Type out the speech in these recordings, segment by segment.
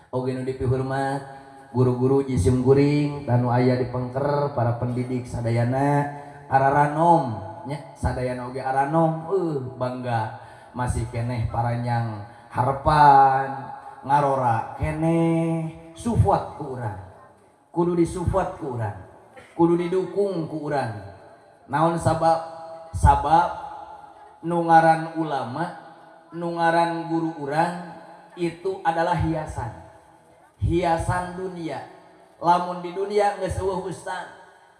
Oge nu dipihormat guru-guru jisim guring tanu aya di pengker para pendidik sadayana araranom nya sadayana oge aranom bangga masih keneh paranyang harapan ngarora keneh support ku urang kudu disupport ku urang kudu didukung ku urang naon sabab nu ngaran ulama nu ngaran guru urang itu adalah hiasan dunia. Lamun di dunia geus eueuh ustaz,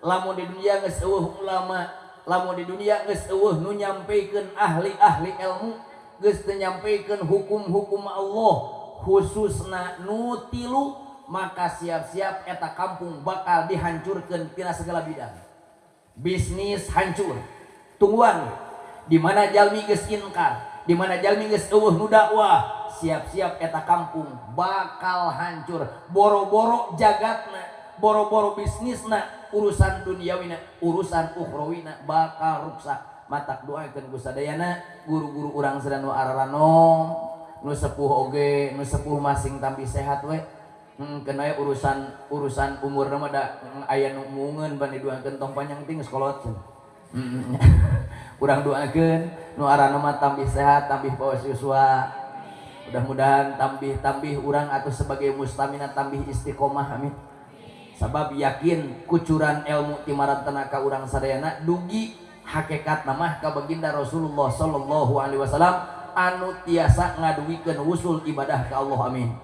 lamun di dunia geus eueuh ulama, lamun di dunia geus eueuh nu nyampeikeun ahli-ahli ilmu, geus teu nyampeikeun hukum-hukum Allah khususna nu tilu, maka siap-siap eta kampung bakal dihancurkeun tina segala bidang. Bisnis hancur. Tungguan di mana jalmi geus inkar, di mana jalmi geus eueuh nu dakwah, siap-siap eta kampung bakal hancur. Boro-boro jagatna, boro-boro bisnisna, urusan duniawina, urusan ukhrawina bakal ruksak. Matak doakeun ku sadayana guru-guru urang sedaya nu araranom, nu sepuh oge, nu sepuh masing tampi sehat we. Kena urusan umur mah da aya nu muungeun bani doakeun tong panjang ting sekolot. Urang doakeun nu araranom mah tampi sehat, tampi pawas yuswa. Mudah-mudahan tambih urang atau sebagai mustamina tambih istiqomah amin. Sabab yakin kucuran ilmu timarantana ka urang sadayana dugi hakikat namah ka baginda Rasulullah sallallahu alaihi wasallam anu tiasa ngaduwikeun usul ibadah ka Allah amin.